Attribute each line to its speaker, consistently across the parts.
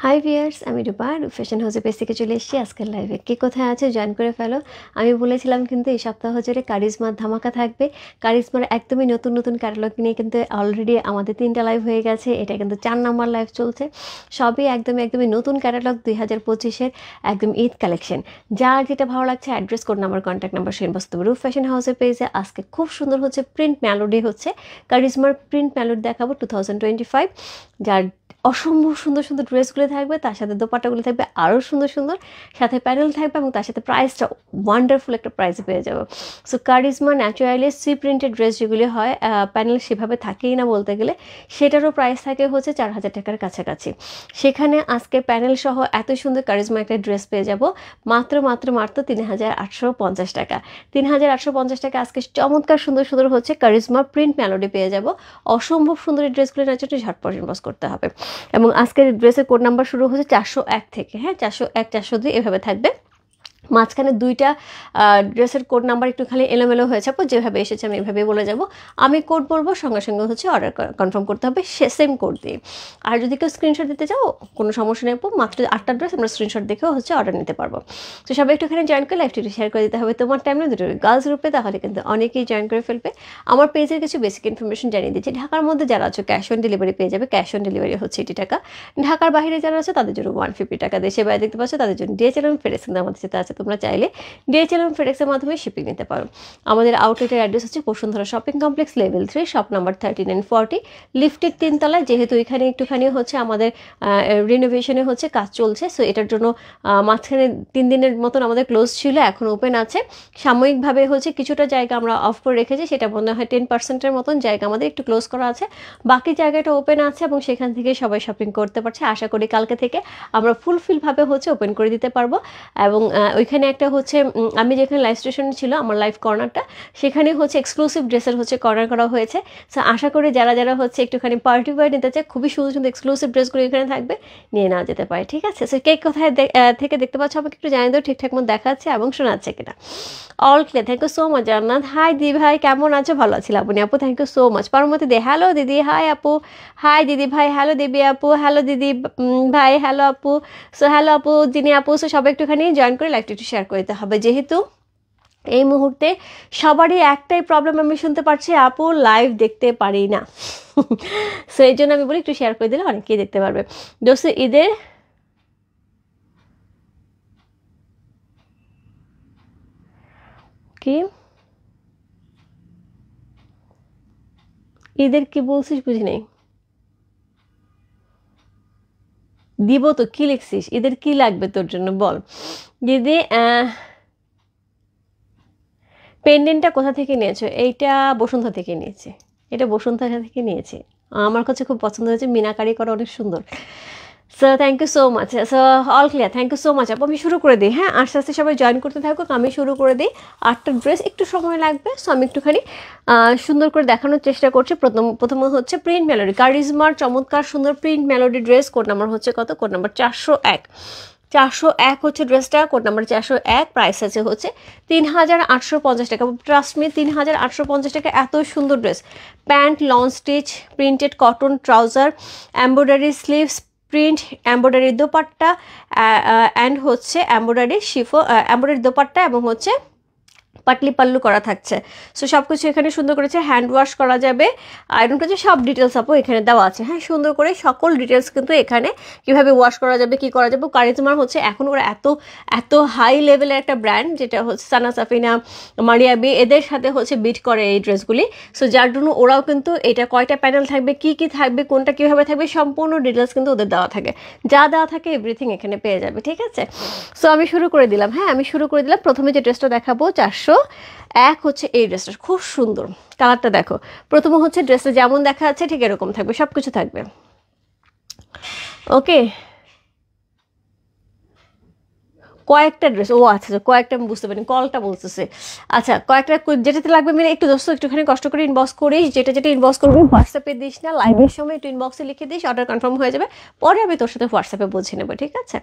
Speaker 1: High viewers, আমি রূপা fashion হাউসে page থেকে চলে এসেছি আজকের লাইভে। কে কোথায় আছে জয়েন করে ফেলো। আমি বলেছিলাম কিন্তু এই সপ্তাহ জুড়ে কারিজমার ধামাকা থাকবে। কারিজমার একদমই নতুন নতুন ক্যাটালগ নিয়ে কিন্তু অলরেডি আমাদের 3টা লাইভ হয়ে গেছে, এটা কিন্তু 4 নম্বর লাইভ চলছে। সবই একদমই নতুন ক্যাটালগ 2025-এর একদম ঈদ কালেকশন। যার যেটা ভালো লাগছে address, code number, contact number send বস্তু রূপ ফ্যাশন হাউসের পেজে। আজকে খুব সুন্দর হচ্ছে প্রিন্ট মেলোডি, হচ্ছে কারিজমার প্রিন্ট মেলোডি দেখাবো 2025, যার অসম্ভব সুন্দর সুন্দর ড্রেসগুলো থাকবে, তার সাথে দোপাট্টাগুলো থাকবে আরও সুন্দর সুন্দর, সাথে প্যানেল থাকবে এবং তার সাথে প্রাইসটা ওয়ান্ডারফুল একটা প্রাইস পেয়ে যাবো। So Charisma naturally see printed dress যেগুলি হয়, প্যানেল সেভাবে থাকেই না বলতে গেলে, সেটারও প্রাইস থাকে হচ্ছে 4,000 টাকার কাছাকাছি। সেখানে আজকে প্যানেল সহ এত সুন্দর কারিজমা একটা ড্রেস পেয়ে যাব মাত্র 3,850 টাকা। 3,850 টাকা আজকে চমৎকার সুন্দর সুন্দর হচ্ছে কারিজমা প্রিন্ট মেলোডি পেয়ে যাব। অসম্ভব সুন্দর এই ড্রেসগুলো নেওয়ার জন্য ঝটপট ইনবক্স করতে হবে। এবং আজকের ড্রেসের কোড নাম্বার শুরু হচ্ছে 401 থেকে, হ্যাঁ 401, 402 এভাবে থাকবে। মাঝখানে 2টা ড্রেসের কোড নাম্বার একটু খালি এলোমেলো হয়েছে, আপু যেভাবে এসেছে আমি এভাবেই বলে যাব। আমি কোড বলবো, সঙ্গে সঙ্গে হচ্ছে অর্ডার কনফার্ম করতে হবে সেম কোড দিয়ে। আর যদি কেউ স্ক্রিনশট দিতে চাও কোনো সমস্যা নেই আপু, মাত্র 8টা ড্রেস আমরা স্ক্রিনশট দেখেও হচ্ছে অর্ডার নিতে পারবো। তো সবাই একটুখানি জয়েন করে লাইভটি শেয়ার করে দিতে হবে তোমার টাইমে দুটো গার্লস গ্রুপে, তাহলে কিন্তু অনেকেই জয়েন করে ফেলবে। আমার পেজের কিছু বেসিক ইনফরমেশন জানিয়ে দিচ্ছি। ঢাকার মধ্যে যারা আছে ক্যাশ অন ডেলিভারি পেয়ে যাবে, ক্যাশ অন ডেলিভারি হচ্ছে 80 টাকা। ঢাকার বাইরে যারা আছে তাদের জন্য 150 টাকা। দেশে বাইরে দেখতে পাচ্ছ তাদের জন্য ডিএচএল এবং ফেডেক্স আমাদের সাথে আছে, তোমরা চাইলে ডিএচএল এবং ফেডেক্সের মাধ্যমে শিপিং নিতে পারো। আমাদের আউটলেটের অ্যাড্রেস হচ্ছে Bashundhara shopping complex, level 3, shop number 3940, লিফটের 3 তলায়। যেহেতু এখানে একটুখানি হচ্ছে আমাদের রিনোভেশনে হচ্ছে কাজ চলছে, সো এটার জন্য মাঝখানে 3 দিনের মতন আমাদের ক্লোজ ছিল, এখন ওপেন আছে। সাময়িকভাবে হচ্ছে কিছুটা জায়গা আমরা অফ করে রেখেছি, সেটা মনে হয় 10%-এর মতন জায়গা আমাদের একটু ক্লোজ করা আছে, বাকি জায়গাটা ওপেন আছে এবং সেখান থেকে সবাই শপিং করতে পারছে। আশা করি কালকে থেকে আমরা ফুলফিলভাবে হচ্ছে ওপেন করে দিতে পারবো। এবং ওইখানে একটা হচ্ছে আমি যেখানে লাইভ স্টেশনে ছিল আমার লাইভ কর্নারটা, সেখানে হচ্ছে এক্সক্লুসিভ ড্রেসের হচ্ছে কর্নার করা হয়েছে। সো আশা করি যারা যারা হচ্ছে একটুখানি পার্টি ওয়্যার নিতে চায়, খুবই সুন্দর সুন্দর এক্সক্লুসিভ ড্রেসগুলো এখানে থাকবে, নিয়ে নেওয়া যেতে পারে। ঠিক আছে, সো কে কোথায় থেকে দেখতে পাচ্ছ আমাকে একটু জানিয়ে দাও, ঠিকঠাক মতো দেখাচ্ছে এবং শোনাচ্ছে কিনা। All clear, thank you so much Jannat. Hi দিদি ভাই, কেমন আছো? ভালো আছি আপনি আপু, thank you so much. Paramati De, hello দিদি, হাই আপু, হাই দিদি ভাই, হ্যালো দিদি আপু, হ্যালো দিদি ভাই, হ্যালো আপু। সো হ্যালো আপু, যিনি আপু, সো সবাই একটুখানি জয়েন করে লাইভটা একটু শেয়ার করে দিতে হবে। যেহেতু এই মুহূর্তে সবারই একটাই প্রবলেম আমি শুনতে পারছি, আপু লাইভ দেখতে পারি না। সো এই জন্য আমি বলি একটু শেয়ার করে দিলে অনেকেই দেখতে পারবে। দোস্ত ঈদের কি ঈদের কি বলছিস বুঝি নেই। দিব তো, কি লিখছিস? ঈদের কি লাগবে তোর জন্য বল দিদি। পেন্ডেন্টটা কোথা থেকে নিয়েছো? এইটা বসুন্ধরা থেকে নিয়েছি, এটা বসুন্ধরা থেকে নিয়েছি। আমার কাছে খুব পছন্দ হয়েছে, মিনাকারি করা অনেক সুন্দর। So thank you so much. So all clear, thank you so much আপু। আমি শুরু করে দিই, হ্যাঁ আস্তে আস্তে সবাই জয়েন করতে থাকুক, আমি শুরু করে দিই। 8টা ড্রেস একটু সময় লাগবে, সো আমি একটুখানি সুন্দর করে দেখানোর চেষ্টা করছি। প্রথমে হচ্ছে প্রিন্ট মেলোডি, কারিজমার চমৎকার সুন্দর print melody dress. Code number হচ্ছে কত? Code number 401। 401 হচ্ছে ড্রেসটা, কোড নাম্বার 401। প্রাইস আছে হচ্ছে 3,850 টাকা। ট্রাস্ট মি, 3,850 টাকা এত সুন্দর dress. Pant long stitch, printed cotton trouser, embroidery sleeves, print embroidery dupatta and হচ্ছে এমব্রয়ডারি এমব্রয়ডারি দোপাট্টা এবং হচ্ছে পাটলি পাল্লু করা থাকছে। সো সব কিছু এখানে সুন্দর করেছে, হ্যান্ড ওয়াশ করা যাবে, আয়রন করেছে, সব ডিটেলস আপু এখানে দেওয়া আছে। হ্যাঁ সুন্দর করে সকল ডিটেলস কিন্তু এখানে, কীভাবে ওয়াশ করা যাবে, কী করা যাবে। কারিজমার হচ্ছে এখন ওরা এত হাই লেভেলের একটা ব্র্যান্ড, যেটা হচ্ছে সানা সাফিনা, মারিয়াবি, এদের সাথে হচ্ছে বিট করে এই ড্রেসগুলি। সো যার জন্য ওরাও কিন্তু এটা কয়টা প্যানেল থাকবে, কি কি থাকবে, কোনটা কীভাবে থাকবে, সম্পূর্ণ ডিটেলস কিন্তু ওদের দেওয়া থাকে। যা দেওয়া থাকে এভরিথিং এখানে পেয়ে যাবে। ঠিক আছে, সো আমি শুরু করে দিলাম। হ্যাঁ আমি শুরু করে দিলাম। প্রথমে যে ড্রেসটা দেখাবো 401 হচ্ছে এই ড্রেসটা, খুব সুন্দর কালারটা দেখো। প্রথমে হচ্ছে ড্রেসটা যেমন দেখা যাচ্ছে ঠিক এরকম থাকবে, সব কিছু থাকবে। ওকে, কয়েকটা ড্রেস, ও আচ্ছা কয়েকটা আমি বুঝতে পারিনি, কলটা বলতেছে। আচ্ছা কয়েকটা যেটাতে লাগবে মিলে একটু দোস্ত একটুখানি কষ্ট করে ইনবক্স করিস, যেটা যেটা ইনবক্স করবি হোয়াটসঅ্যাপে দিস না, লাইভের সময় একটু ইনবক্সে লিখে দিস, অর্ডার কনফার্ম হয়ে যাবে, পরে আমি তোর সাথে হোয়াটসঅ্যাপে বুঝে নেবো, ঠিক আছে?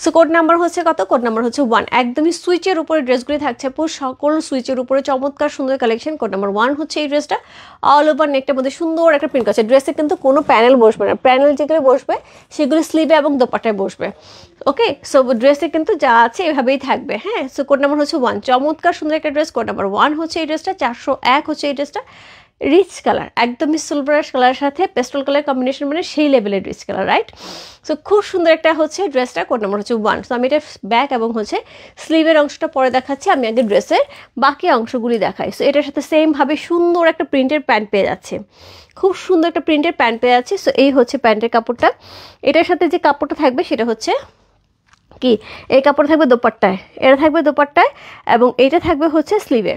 Speaker 1: সো কোড নাম্বার হচ্ছে কত? কোড নাম্বার হচ্ছে 1। একদমই সুইচের উপরে ড্রেসগুলি থাকছে আপু, সকল সুইচের উপরে চমৎকার সুন্দর কালেকশন। কোড নাম্বার 1 হচ্ছে এই ড্রেসটা, অল ওভার নেকটার মধ্যে সুন্দর একটা প্রিন্ট আছে। ড্রেসে কিন্তু কোনো প্যানেল বসবে না, প্যানেল যেগুলো বসবে সেগুলো স্লিভে এবং দোপাট্টায় বসবে। ওকে, সো ড্রেসে কিন্তু যা আছে এভাবেই থাকবে। হ্যাঁ, সো কোড নাম্বার হচ্ছে 1, চমৎকার সুন্দর একটা ড্রেস। কোড নাম্বার 1 হচ্ছে এই ড্রেসটা, 401 হচ্ছে এই ড্রেসটা। রিচ কালার, একদমই সিলভার কালারের সাথে পেস্টাল কালার কম্বিনেশন, মানে সেই লেভেলের রিচ কালার, রাইট? সো খুব সুন্দর একটা হচ্ছে ড্রেসটা। কোড নাম্বার হচ্ছে 1। সো আমি এটা ব্যাক এবং হচ্ছে স্লিভের অংশটা পরে দেখাচ্ছি, আমি আগে ড্রেসের বাকি অংশগুলি দেখাই। সো এটার সাথে সেমভাবে সুন্দর একটা প্রিন্টের প্যান্ট পেয়ে যাচ্ছে, খুব সুন্দর একটা প্রিন্টের প্যান্ট পেয়ে যাচ্ছে। সো এই হচ্ছে প্যান্টের কাপড়টা। এটার সাথে যে কাপড়টা থাকবে সেটা হচ্ছে কি, এই কাপড় থাকবে দোপাট্টায়, এটা থাকবে দোপাট্টায়, এবং এইটা থাকবে হচ্ছে স্লিভে,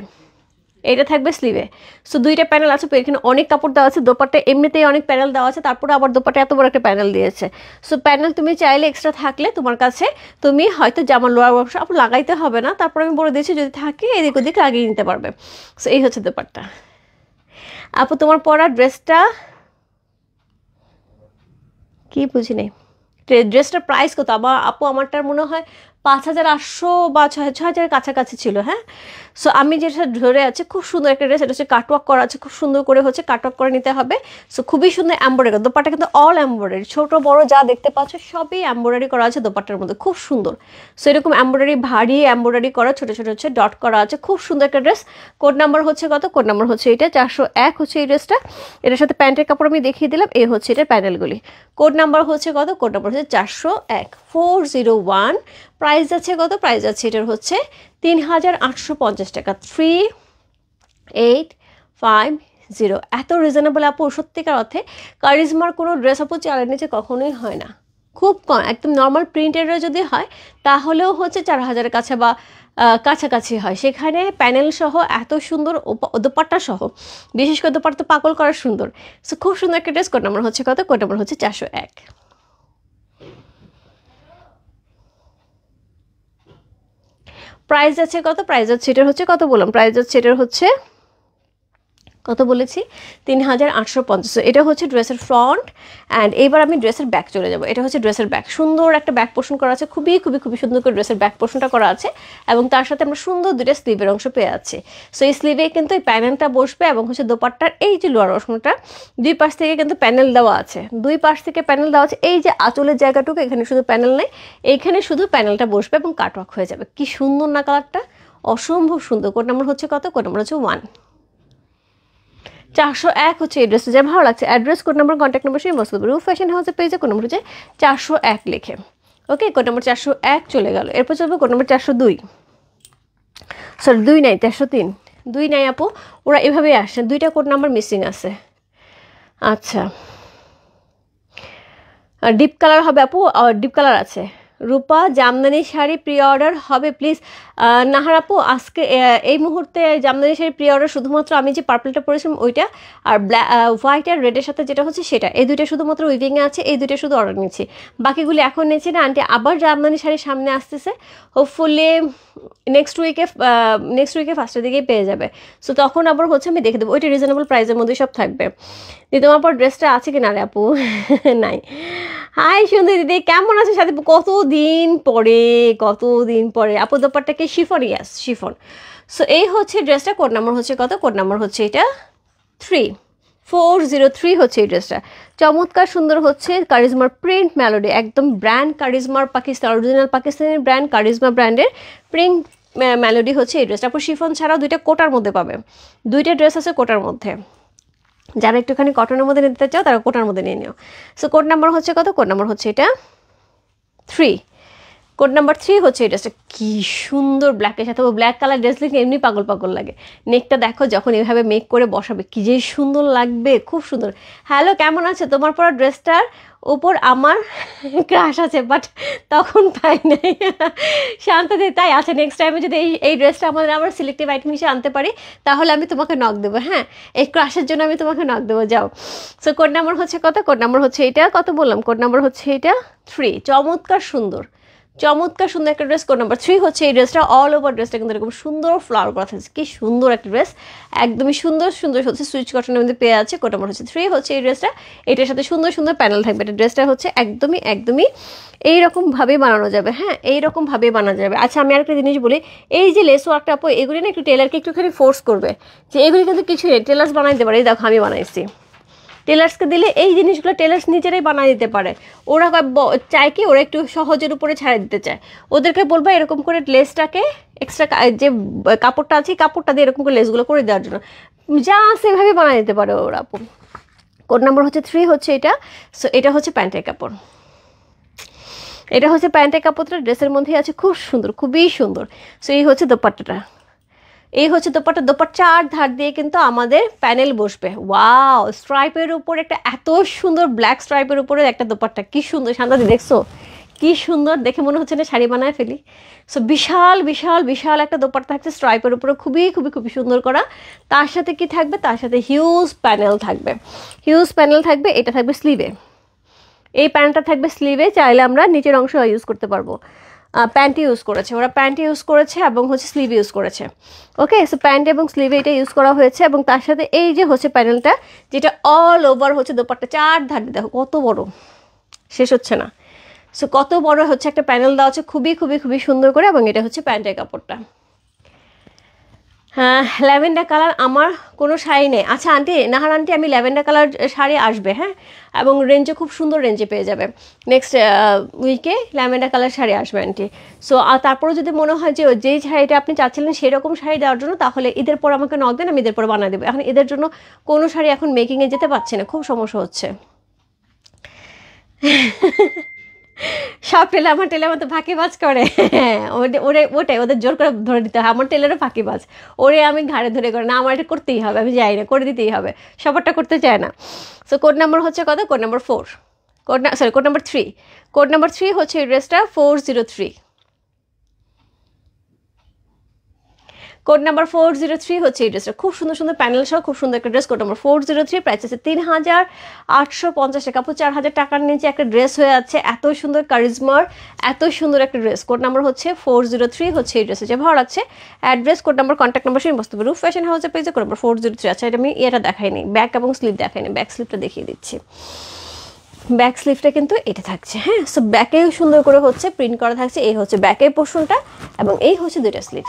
Speaker 1: এটা থাকবে স্লিভে। সো দুইটা প্যানেল আছে, এখানে অনেক কাপড় দেওয়া আছে। দোপাট্টা এমনিতেই অনেক প্যানেল দেওয়া আছে, তারপরে আবার দোপাট্টা এত বড় একটা প্যানেল দিয়েছে। সো প্যানেল তুমি চাইলে এক্সট্রা থাকলে তোমার কাছে, তুমি হয়তো জামার লোয়ার অংশ আপু লাগাইতে হবে না, তারপর আমি বলে দিয়েছি যদি থাকে এদিক ওদিক লাগিয়ে নিতে পারবে। সো এই হচ্ছে দোপাট্টা। আপু তোমার পরা ড্রেসটা কি বুঝি নেই, ড্রেসটার প্রাইস কত? আপু আমারটার মনে হয় 5800 বা 6000 কাছাকাছি ছিল। হ্যাঁ, সো আমি যেটা ধরে আছে খুব সুন্দর একটা ড্রেস, এটা হচ্ছে কাটওয়ার্ক করা আছে, খুব সুন্দর করে হচ্ছে কাটওয়ার্ক করে নিতে হবে। সো খুবই সুন্দর এমব্রয়ডারি, দোপাট্টা কিন্তু অল এমব্রয়ডারি, ছোট বড় যা দেখতে পাচ্ছ সবই এমব্রয়ডারি করা আছে দোপাট্টার মধ্যে, খুব সুন্দর। সো এরকম এমব্রয়ডারি, ভারী এমব্রয়ডারি করা, ছোটো ছোটো হচ্ছে ডট করা আছে, খুব সুন্দর একটা ড্রেস। কোড নাম্বার হচ্ছে কত? কোড নাম্বার হচ্ছে এটা 401 হচ্ছে এই ড্রেসটা। এটার সাথে প্যান্টের কাপড় আমি দেখিয়ে দিলাম, এই হচ্ছে এটার প্যানেলগুলি। কোড নাম্বার হচ্ছে কত? কোড নাম্বার হচ্ছে 401, 401। প্রাইস আছে কত? প্রাইস আছে এটার হচ্ছে 3850 টাকা, 3850। এত রিজনেবল আপু, সত্যিকার অর্থে কারিজমার কোনো ড্রেস আপু 4-এর নিচে কখনোই হয় না, খুব কম। একদম নর্মাল প্রিন্টেরও যদি হয় তাহলেও হচ্ছে 4000-এর কাছে বা কাছাকাছি হয়, সেখানে প্যানেল সহ এত সুন্দর দোপাট্টা সহ, বিশেষ করে দোপাট্টা তো পাগল করা সুন্দর। সো খুব সুন্দর একটা ড্রেস। কোড নাম্বার হচ্ছে কত? কোড নাম্বার হচ্ছে 401। প্রাইস আছে কত? প্রাইস হচ্ছে এটার হচ্ছে কত বললাম? প্রাইস হচ্ছে এটার হচ্ছে কত বলেছি? 3850। এটা হচ্ছে ড্রেসের ফ্রন্ট। অ্যান্ড এইবার আমি ড্রেসের ব্যাক চলে যাব। এটা হচ্ছে ড্রেসের ব্যাক, সুন্দর একটা ব্যাক পোর্শন করা আছে, খুবই খুবই খুবই সুন্দর করে ড্রেসের ব্যাক পোর্শনটা করা আছে, এবং তার সাথে আমরা সুন্দর দুটো স্লিভের অংশ পেয়ে যাচ্ছি। সো এই স্লিভে কিন্তু এই প্যানেলটা বসবে, এবং হচ্ছে দোপাট্টার এই যে লোয়ার অংশটা দুই পাশ থেকে কিন্তু প্যানেল দেওয়া আছে, দুই পাশ থেকে প্যানেল দেওয়া আছে। এই যে আঁচলের জায়গাটুকু এখানে শুধু প্যানেল নেই, এইখানে শুধু প্যানেলটা বসবে এবং কাটওয়ার্ক হয়ে যাবে। কি সুন্দর না কালারটা, অসম্ভব সুন্দর। কোড নাম্বার হচ্ছে কত? কোড নাম্বার হচ্ছে 1। 401 হচ্ছে এই ড্রেসটা, যা ভালো লাগছে। Address, code number, contact number সেই মস্ত রুফ ফ্যাশন হাউসের পেজে কোড নাম্বার হচ্ছে 401 লিখে। ওকে, কোড নাম্বার 401 চলে গেল। এরপর চলবে কোড নাম্বার 402, সরি 2 নাই, 403, 2 নাই আপু, ওরা এভাবেই আসছে, দুইটা কোড নাম্বার মিসিং আছে। আচ্ছা, ডিপ কালার হবে আপু, ডিপ কালার আছে। রূপা জামদানি শাড়ি প্রি অর্ডার হবে প্লিজ। নাহার আপু আজকে এই মুহূর্তে জামদানি শাড়ি প্রি অর্ডার শুধুমাত্র আমি যে পার্পলটা পরেছিলাম ওইটা, আর হোয়াইট আর রেডের সাথে যেটা হচ্ছে সেটা, এই দুইটা শুধুমাত্র উইভিংয়ে আছে, এই দুইটা শুধু অর্ডার নিচ্ছি, বাকিগুলি এখন নিচ্ছি না আন্টি। আবার জামদানি শাড়ি সামনে আসতেছে, হোপফুলি নেক্সট উইকে ফার্স্টের দিকেই পেয়ে যাবে। সো তখন আবার হচ্ছে আমি দেখে দেবো, ওইটা রিজনেবল প্রাইসের মধ্যে সব থাকবে। দিদি তোমার পর ড্রেসটা আছে কি না রে আপু? নাই। হাই সুন্দর দিদি, কেমন আছে? সাথে কতদিন পরে আপু দোপাট্টাকে শিফন, ইয়াস শিফন। সো এই হচ্ছে ড্রেসটা। কোড নাম্বার হচ্ছে কত? কোড নাম্বার হচ্ছে এটা 3403 হচ্ছে এই ড্রেসটা। চমৎকার সুন্দর হচ্ছে কারিজমার প্রিন্ট মেলোডি, একদম ব্র্যান্ড কারিজমার, Pakistan original Pakistani brand Charizma ব্র্যান্ডের প্রিন্ট মেলোডি হচ্ছে এই ড্রেসটা। আপু শিফন ছাড়াও দুইটা কোটার মধ্যে পাবে, দুইটা ড্রেস আছে কোটার মধ্যে, যারা একটুখানি কটনের মধ্যে নিতে চাও তারা কোটার মধ্যে নিয়ে নিও। সো কোড নাম্বার হচ্ছে কত? কোড নাম্বার হচ্ছে এটা 3। কোড নাম্বার 3 হচ্ছে এই ড্রেসটা। কি সুন্দর ব্ল্যাকের সাথে, ও ব্ল্যাক কালার ড্রেস দেখলে এমনি পাগল পাগল লাগে। নেকটা দেখো যখন এভাবে মেক করে বসাবে কি যে সুন্দর লাগবে, খুব সুন্দর। হ্যালো, কেমন আছে? তোমার পরা ড্রেসটার উপর আমার ক্রাশ আছে, বাট তখন পাই নাই। শান্তাদি তাই আছে, নেক্সট টাইমে যদি এই ড্রেসটা আমাদের আবার সিলেক্টিভ আইটেম হিসেবে আনতে পারি তাহলে আমি তোমাকে নক দেবো। হ্যাঁ, এই ক্রাশের জন্য আমি তোমাকে নক দেবো, যাও। সো কোড নাম্বার হচ্ছে কত? কোড নাম্বার হচ্ছে এটা, কত বললাম? কোড নাম্বার হচ্ছে এটা 3। চমৎকার সুন্দর, চমৎকার সুন্দর একটা ড্রেস। কোড নাম্বার 3 হচ্ছে এই ড্রেসটা। অল ওভার ড্রেসটা কিন্তু এরকম সুন্দর ফ্লাওয়ার করা থাকছে, কি সুন্দর একটা ড্রেস, একদমই সুন্দর সুন্দর হচ্ছে সুইচ কটনের মধ্যে পেয়ে আছে। কোড নাম্বার হচ্ছে 3 হচ্ছে এই ড্রেসটা। এটার সাথে সুন্দর সুন্দর প্যানেল থাকবে। এটা ড্রেসটা হচ্ছে একদমই একদমই এইরকমভাবেই বানানো যাবে, হ্যাঁ এইরকমভাবেই বানানো যাবে। আচ্ছা আমি আরেকটা জিনিস বলি, এই যে লেস ওয়ার্কটা আপু এগুলি না একটু টেলারকে একটুখানি ফোর্স করবে, যে এগুলি কিন্তু কিছু নেই, টেলার্স বানাই দিতে পারে। এই দেখো আমি বানাইছি, টেলার্সকে দিলে এই জিনিসগুলো টেলার্স নিজেরাই বানিয়ে দিতে পারে। ওরা চায় কি, ওরা একটু সহজের উপরে ছাড়া দিতে চায়। ওদেরকে বলবো এরকম করে লেসটাকে এক্সট্রা যে কাপড়টা আছে কাপড়টা দিয়ে এরকম করে লেসগুলো করে দেওয়ার জন্য, যা সেভাবে বানিয়ে দিতে পারে ওরা আপু। কোড নাম্বার হচ্ছে 3 হচ্ছে এটা। সো এটা হচ্ছে প্যান্টের কাপড়, এটা হচ্ছে প্যান্টের কাপড়টা ড্রেসের মধ্যেই আছে, খুব সুন্দর, খুবই সুন্দর। সো এই হচ্ছে দোপাট্টাটা, এই হচ্ছে দোপাট্টা। দোপাট্টা 4 ধার দিয়ে কিন্তু আমাদের প্যানেল বসবে। ওয়াও, স্ট্রাইপের উপর একটা এত সুন্দর ব্ল্যাক স্ট্রাইপের উপরে একটা দোপাট্টা, কি সুন্দর শান্তাদি, দেখছো কি সুন্দর, দেখে মনে হচ্ছে না শাড়ি বানায় ফেলি। সো বিশাল বিশাল বিশাল একটা দোপাট্টা থাকছে স্ট্রাইপের উপরে, খুবই খুবই খুবই সুন্দর করা। তার সাথে কি থাকবে, তার সাথে হিউজ প্যানেল থাকবে, হিউজ প্যানেল থাকবে। এটা থাকবে স্লিভে, এই প্যান্টটা থাকবে স্লিভে, চাইলে আমরা নিচের অংশ ইউজ করতে পারবো। প্যান্ট ইউজ করেছে ওরা, প্যান্ট ইউজ করেছে এবং হচ্ছে স্লিভ ইউজ করেছে। ওকে, সো প্যান্ট এবং স্লিভে এটা ইউজ করা হয়েছে, এবং তার সাথে এই যে হচ্ছে প্যানেলটা, যেটা অল ওভার হচ্ছে দোপাট্টা 4 ধার, দেখো কত বড়, শেষ হচ্ছে না। সো কত বড় হচ্ছে একটা প্যানেল দেওয়া আছে, খুবই খুবই খুবই সুন্দর করে। এবং এটা হচ্ছে প্যান্টের কাপড়টা। হ্যাঁ, ল্যাভেন্ডার কালার আমার কোনো শাড়ি নেই। আচ্ছা আন্টি, নাহার আন্টি, আমি ল্যাভেন্ডার কালার শাড়ি আসবে, হ্যাঁ, এবং রেঞ্জে খুব সুন্দর রেঞ্জে পেয়ে যাবে। নেক্সট উইকে ল্যাভেন্ডার কালার শাড়ি আসবে আন্টি। সো তারপরে যদি মনে হয় যে যেই শাড়িটা আপনি চাচ্ছিলেন সেরকম শাড়ি দেওয়ার জন্য, তাহলে ঈদের পর আমাকে নক দেন, আমি ঈদের পর বানিয়ে দেবো। এখন ঈদের জন্য কোনো শাড়ি এখন মেকিংয়ে যেতে পারছে না, খুব সমস্যা হচ্ছে। সব টেলার, আমার টেলার মতো ফাঁকিবাজ করে, ওটাই ওদের জোর করে ধরে দিতে হয়। আমার টেলারও ফাঁকিবাজ, ওরে আমি ঘাড়ে ধরে করে না, আমার এটা করতেই হবে, আমি যাই না, করে দিতেই হবে, সবারটা করতে চায় না। সো কোড নাম্বার হচ্ছে কত, code number 4, code number 3, code number 3 হচ্ছে এই ড্রেসটা 403, কোড নাম্বার 403 হচ্ছে এই ড্রেসটা। খুব সুন্দর সুন্দর প্যানেল সহ খুব সুন্দর একটা ড্রেস। কোড নাম্বার 403, প্রাইস আছে 3850 টাকা। 4000 টাকার নিচে একটা ড্রেস হয়ে আছে, এত সুন্দর কারিজমার, এত সুন্দর একটা ড্রেস। কোড নাম্বার হচ্ছে 403 হচ্ছে এই ড্রেসে, যে ভালো লাগছে। Address, code number, contact number সেই বস্তু রূপ ফ্যাশন হাউসের পেজে। Code number 403। আচ্ছা এটা আমি এটা দেখাইনি, ব্যাক এবং স্লিভ দেখাইনি, ব্যাক স্লিভটা দেখিয়ে দিচ্ছি। ব্যাক স্লিভটা কিন্তু এটা থাকছে, হ্যাঁ। সো ব্যাকেও সুন্দর করে হচ্ছে প্রিন্ট করা থাকছে। এই হচ্ছে ব্যাকের পোর্শনটা, এবং এই হচ্ছে দুইটা স্লিভ।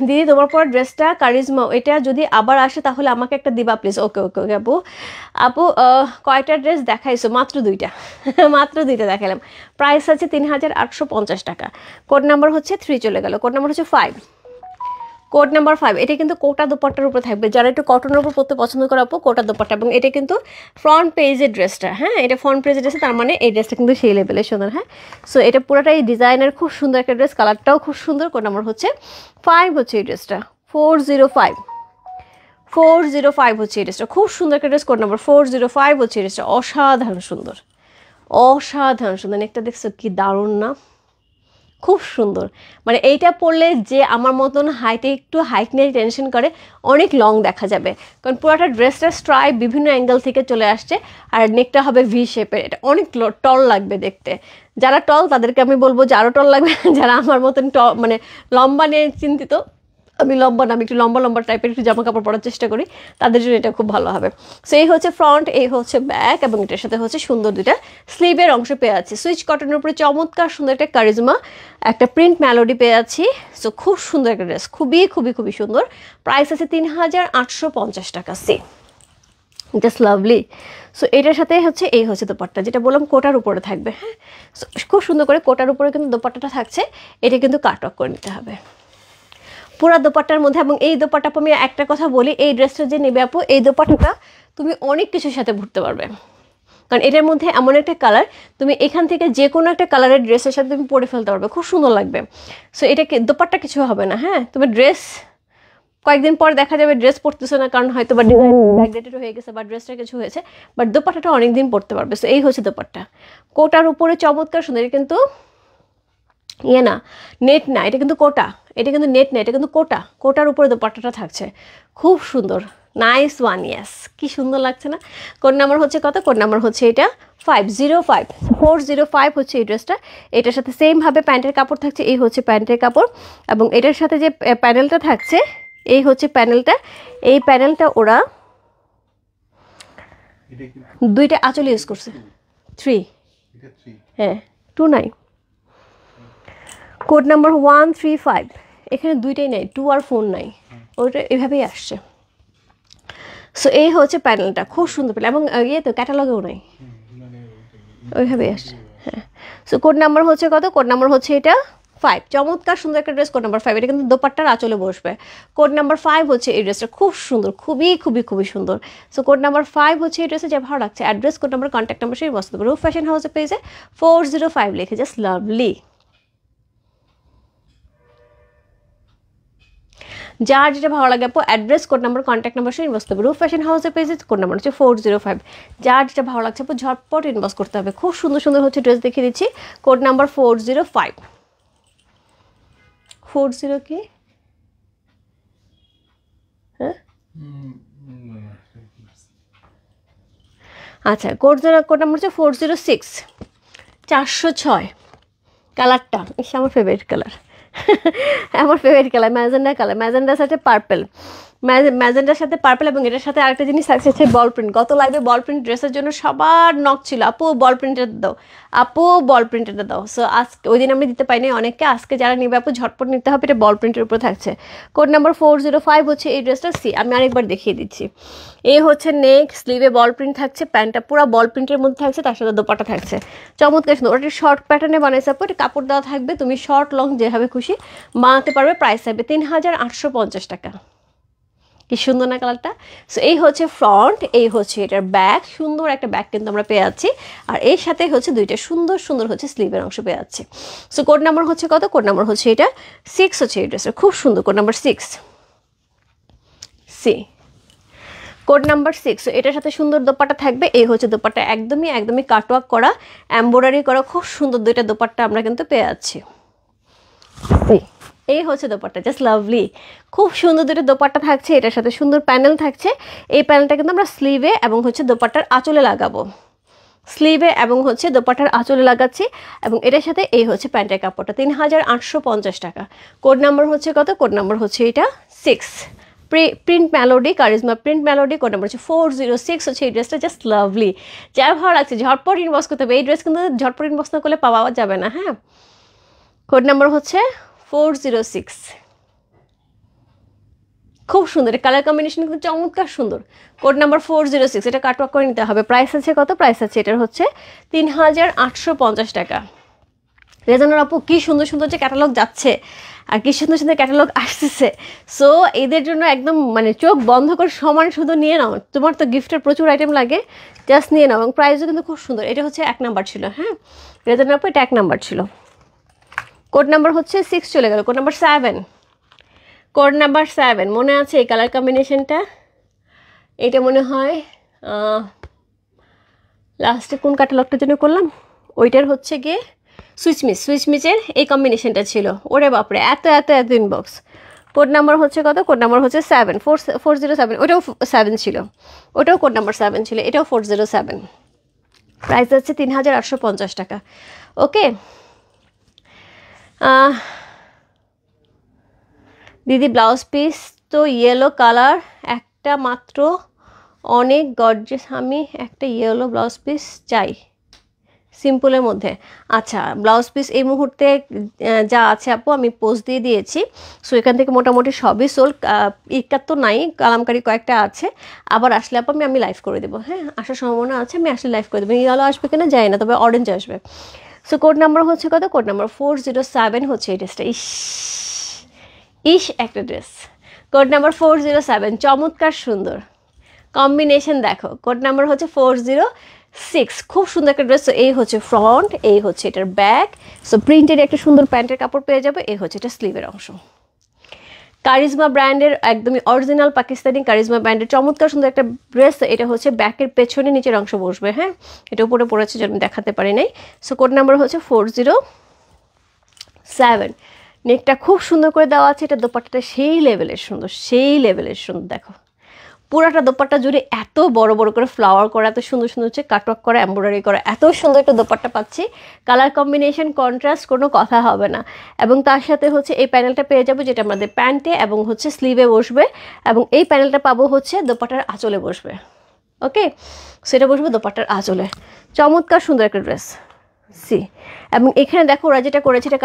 Speaker 1: দিদি তোমার পর ড্রেসটা কারিজমা, এটা যদি আবার আসে তাহলে আমাকে একটা দিবা প্লিজ। ওকে ওকে ওকে আপু, আপু কয়টা ড্রেস দেখাইছো? মাত্র 2টা, মাত্র 2টা দেখালাম। প্রাইস আছে 3850 টাকা। কোড নাম্বার হচ্ছে 3 চলে গেল। কোড নাম্বার হচ্ছে 5, কোড নাম্বার 5। এটা কিন্তু কোটা দোপাট্টার উপর থাকবে, যারা একটু কটনের উপর পরতে পছন্দ করে আপু, কোটা দোপাট্টা। এবং এটা কিন্তু ফ্রন্ট পেজের ড্রেসটা, হ্যাঁ এটা ফ্রন্ট পেজের ড্রেস, তার মানে এই ড্রেসটা কিন্তু সেই লেভেলের সুন্দর, হ্যাঁ। সো এটা পুরোটাই ডিজাইনের খুব সুন্দর একটা ড্রেস, কালারটাও খুব সুন্দর। কোড নাম্বার হচ্ছে 5 হচ্ছে এই ড্রেসটা, 405, 405 হচ্ছে এই ড্রেসটা, খুব সুন্দর একটা ড্রেস। কোড নাম্বার 405 হচ্ছে এই ড্রেসটা, অসাধারণ সুন্দর, অসাধারণ সুন্দর। একটা দেখছো কি দারুণ না, খুব সুন্দর। মানে এইটা পরলে যে আমার মতন হাইটে একটু হাইট নিয়ে টেনশন করে, অনেক লং দেখা যাবে, কারণ পুরোটা ড্রেসটা স্ট্রাইপ বিভিন্ন অ্যাঙ্গেল থেকে চলে আসছে, আর নেকটা হবে ভি শেপের। এটা অনেক টল লাগবে দেখতে। যারা টল তাদেরকে আমি বলবো যে আরও টল লাগবে, যারা আমার মতন মানে লম্বা নিয়ে চিন্তিত, আমি লম্বা না, আমি একটু লম্বা লম্বা টাইপের একটু জামা কাপড় পরার চেষ্টা করি, তাদের জন্য এটা খুব ভালো হবে। সো এই হচ্ছে ফ্রন্ট, এই হচ্ছে ব্যাক, এবং এটার সাথে হচ্ছে সুন্দর দুইটা স্লিভের অংশ পেয়ে আছি। সুইচ কটনের উপরে চমৎকার সুন্দর একটা কারিজমা, একটা প্রিন্ট মেলোডি পেয়ে আছি। সো খুব সুন্দর একটা ড্রেস, খুবই খুবই খুবই সুন্দর। প্রাইস আছে 3850 টাকা। C just lovely. সো এটার সাথে হচ্ছে এই হচ্ছে দোপাট্টা, যেটা বললাম কোটার উপরে থাকবে, হ্যাঁ। খুব সুন্দর করে কোটার উপরে কিন্তু দোপাট্টাটা থাকছে, এটা কিন্তু কাট অফ করে নিতে হবে পুরা দোপাট্টার মধ্যে। এবং এই দোপাট্টা, আমি একটা কথা বলি, এই ড্রেসটা যে নেবে আপু, এই দোপাট্টাটা তুমি অনেক কিছুর সাথে ভরতে পারবে, কারণ এটার মধ্যে এমন একটা কালার, তুমি এখান থেকে যে কোনো একটা কালারের ড্রেসের সাথে তুমি পরে ফেলতে পারবে, খুব সুন্দর লাগবে। সো এটাকে দোপাট্টা কিছু হবে না, হ্যাঁ। তুমি ড্রেস কয়েকদিন পর দেখা যাবে ড্রেস পরতেছে না, কারণ হয়তো বা ডিজাইন ব্যাকডেটেড হয়ে গেছে বা ড্রেসটা কিছু হয়েছে, বাট দোপাট্টাটা অনেকদিন পরতে পারবে। সো এই হচ্ছে দোপাট্টা, কোটার উপরে চমৎকার সুন্দর। কিন্তু ইয়ে না, নেট না, এটা কিন্তু কোটা, এটা কিন্তু নেট না, এটা কিন্তু কোটা, কোটার উপরে দোপাট্টাটা থাকছে, খুব সুন্দর, নাইস ওয়ান। ইয়াস, কি সুন্দর লাগছে না। কোড নাম্বার হচ্ছে কত? কোড নাম্বার হচ্ছে এটা 505 405 হচ্ছে এই ড্রেসটা। এটার সাথে সেমভাবে প্যান্টের কাপড় থাকছে, এই হচ্ছে প্যান্টের কাপড়, এবং এটার সাথে যে প্যানেলটা থাকছে এই হচ্ছে প্যানেলটা। এই প্যানেলটা ওরা দুইটা আঁচল ইউজ করছে। 3 হ্যাঁ 29 কোড নাম্বার 135। এখানে দুইটাই নাই, 2 আর 4 নাই, ওইটা এভাবেই আসছে। সো এই হচ্ছে প্যানেলটা, খুব সুন্দর প্যানেল, এবং ইয়ে তো ক্যাটালগেও নাই, ওইভাবেই আসছে। হ্যাঁ, সো কোড নাম্বার হচ্ছে কত? কোড নাম্বার হচ্ছে এটা 5। চমৎকার সুন্দর একটা ড্রেস, কোড নাম্বার 5। এটা কিন্তু দোপাট্টার আঁচলে বসবে। কোড নাম্বার 5 হচ্ছে এই ড্রেসটা, খুব সুন্দর, খুবই খুবই খুবই সুন্দর। সো কোড নাম্বার 5 হচ্ছে এই ড্রেসে, যা ভালো লাগছে। Address, code number, contact number সেই বসতে পারো। রূপ ফ্যাশন হাউসে পেয়েছে 405 লিখে, জাস্ট লাভলি। যার যেটা ভালো লাগে আপু, address, code number, contact number সে ইনবক্স করতে হবে। রূপ ফ্যাশন হাউসে পেয়েছে, কোড নাম্বার হচ্ছে 405। যার যেটা ভালো লাগছে আপু ঝটপট ইনবক্স করতে হবে। খুব সুন্দর সুন্দর হচ্ছে ড্রেস দেখিয়ে দিচ্ছি। Code number 405। 40 কি? হ্যাঁ আচ্ছা, কোড নাম্বার হচ্ছে 406। 406 কালারটা আমার ফেভারিট কালার। আমার ফেভারিট কালার ম্যাজেন্ডা কালার, ম্যাজেন্ডার সাথে পার্পেল, ম্যাজেন্ডার সাথে পার্পেল, এবং এটার সাথে আরেকটা জিনিস থাকছে হচ্ছে বল প্রিন্ট। গত লাইভে বল প্রিন্ট ড্রেসের জন্য সবার নক ছিল, আপু বল প্রিন্টেড দাও, আপু বল প্রিন্টেড দাও। সো আজকে ওই দিন আমি দিতে পাইনি অনেককে, আজকে যারা নিবে আপু ঝটপট নিতে হবে, এটা বল প্রিন্টের উপর থাকছে। কোড নাম্বার 405 হচ্ছে এই ড্রেসটা। সি আমি আরেকবার দেখিয়ে দিচ্ছি। এই হচ্ছে নেক, স্লিভে বল প্রিন্ট থাকছে, প্যান্টটা পুরো বল প্রিন্টের মধ্যে থাকছে, তার সাথে দোপাট্টা থাকছে চমৎকার সুন্দর। ওটা শর্ট প্যাটার্নে বানাইছে আপু, এটা কাপড় দেওয়া থাকবে, তুমি শর্ট লং যেভাবে খুশি বানাতে পারবে। প্রাইস থাকবে 3850 টাকা। কি সুন্দর না কালারটা? সো এই হচ্ছে ফ্রন্ট, এই হচ্ছে এটার ব্যাক, সুন্দর একটা ব্যাক কিন্তু আমরা পেয়ে যাচ্ছি। আর এর সাথে হচ্ছে দুইটা সুন্দর সুন্দর হচ্ছে স্লিভের অংশ পেয়ে যাচ্ছি। সো কোড নাম্বার হচ্ছে কত? কোড নাম্বার হচ্ছে এটা 6 হচ্ছে এই ড্রেসের, খুব সুন্দর। Code number 6 C, code number 6। So এটার সাথে সুন্দর দোপাট্টা থাকবে। এই হচ্ছে দোপাট্টা, একদমই একদমই কাটওয়ার্ক করা, এমব্রয়ডারি করা, খুব সুন্দর দুইটা দোপাট্টা আমরা কিন্তু পেয়ে যাচ্ছি। এই হচ্ছে দোপাট্টা, জাস্ট লাভলি, খুব সুন্দর দুটো দোপাট্টা থাকছে। এটার সাথে সুন্দর প্যানেল থাকছে। এই প্যানেলটা কিন্তু আমরা স্লিভে এবং হচ্ছে দোপাট্টার আঁচলে লাগাবো, স্লিভে এবং হচ্ছে দোপাট্টার আঁচলে লাগাচ্ছি। এবং এটার সাথে এই হচ্ছে প্যান্টের কাপড়টা, 3850 টাকা। কোড নাম্বার হচ্ছে কত? কোড নাম্বার হচ্ছে এটা 6। Print melody, charisma print melody, code number হচ্ছে 406 হচ্ছে এই ড্রেসটা, জাস্ট লাভলি। যার ভালো লাগছে ঝটপট ইনবক্স করতে হবে। এই ড্রেস কিন্তু ঝটপট ইনবক্স না করলে পাওয়া যাবে না। হ্যাঁ, কোড নাম্বার হচ্ছে 406। খুব সুন্দর, কালার কম্বিনেশন কিন্তু চমৎকার সুন্দর। কোড নাম্বার 406, এটা কাটওয়ার্ক করে নিতে হবে। প্রাইস আছে কত? প্রাইস আছে এটার হচ্ছে 3850 টাকা। রেজানোর আপু কি সুন্দর সুন্দর যে ক্যাটালগ যাচ্ছে, আর কি সুন্দর সুন্দর ক্যাটালগ আসতেছে। সো এদের জন্য একদম মানে চোখ বন্ধ করে সমান শুধু নিয়ে নাও, তোমার তো গিফটের প্রচুর আইটেম লাগে, জাস্ট নিয়ে নাও। এবং প্রাইসও কিন্তু খুব সুন্দর। এটা হচ্ছে 1 নাম্বার ছিল। হ্যাঁ, রেজানোর আপু এটা 1 নাম্বার ছিল। কোড নাম্বার হচ্ছে 6 চলে গেল। কোড নাম্বার 7, কোড নাম্বার 7 মনে আছে এই কালার কম্বিনেশনটা? এটা মনে হয় লাস্টে কোন ক্যাটালগটার জন্য করলাম, ওইটার হচ্ছে গিয়ে সুইচমিচের এই কম্বিনেশনটা ছিল। ওরে বাপরে, এত এত এত ইনবক্স। কোড নাম্বার হচ্ছে কত? কোড নাম্বার হচ্ছে 7, 407। ওটাও 7 ছিল, ওটাও কোড নাম্বার 7 ছিল, এটাও 407। প্রাইস হচ্ছে 3850 টাকা। ওকে দিদি, ব্লাউজ পিস তো ইয়েলো কালার একটা মাত্র, অনেক গর্জিয়াস। আমি একটা ইয়েলো ব্লাউজ পিস চাই সিম্পলের মধ্যে। আচ্ছা, ব্লাউজ পিস এই মুহূর্তে যা আছে আপু আমি পোস্ট দিয়ে দিয়েছি। সো এখান থেকে মোটামুটি সবই সোল্ড। ইকার তো নাই, কালামকারি কয়েকটা আছে। আবার আসলে আপু আমি লাইভ করে দেবো। হ্যাঁ, আসার সম্ভাবনা আছে, আমি আসলে লাইভ করে দেবো। ইয়েলো আসবে কিনা যায় না, তবে অরেঞ্জ আসবে। সো কোড নাম্বার হচ্ছে কত? কোড নাম্বার 407 হচ্ছে এই ড্রেসটা। ইস একটা ড্রেস। কোড নাম্বার 407, চমৎকার সুন্দর কম্বিনেশন দেখো। কোড নাম্বার হচ্ছে 406, খুব সুন্দর একটা ড্রেস। এই হচ্ছে ফ্রন্ট, এই হচ্ছে এটার ব্যাক। সো প্রিন্টের একটা সুন্দর প্যান্টের কাপড় পেয়ে যাবে। এই হচ্ছে এটা স্লিভের অংশ। কারিজমা ব্র্যান্ডের একদমই অরিজিনাল পাকিস্তানি কারিজমা ব্র্যান্ডের চমৎকার সুন্দর একটা ড্রেস। এটা হচ্ছে ব্যাকের পেছনে নিচের অংশ বসবে। হ্যাঁ, এটা উপরে পড়েছে যেন দেখাতে পারি নাই। সো কোড নাম্বার হচ্ছে 407। নেকটা খুব সুন্দর করে দেওয়া আছে। এটা দোপাট্টাটা সেই লেভেলের সুন্দর, সেই লেভেলের সুন্দর। দেখো পুরাটা দোপাট্টা জুড়ে এত বড় বড় করে ফ্লাওয়ার করা, এত সুন্দর সুন্দর হচ্ছে কাটওয়ার্ক করা, এমব্রয়ডারি করা, এত সুন্দর একটা দোপাট্টা পাচ্ছি। কালার কম্বিনেশন কন্ট্রাস্ট কোনো কথা হবে না। এবং তার সাথে হচ্ছে এই প্যানেলটা পেয়ে যাবো যেটা আমাদের প্যান্টে এবং হচ্ছে স্লিভে বসবে, এবং এই প্যানেলটা পাবো হচ্ছে দোপাট্টার আঁচলে বসবে। ওকে, সেটা বসবে দোপাট্টার আঁচলে। চমৎকার সুন্দর একটা ড্রেস সি। এবং এখানে দেখো ওরা যেটা করেছে, এটা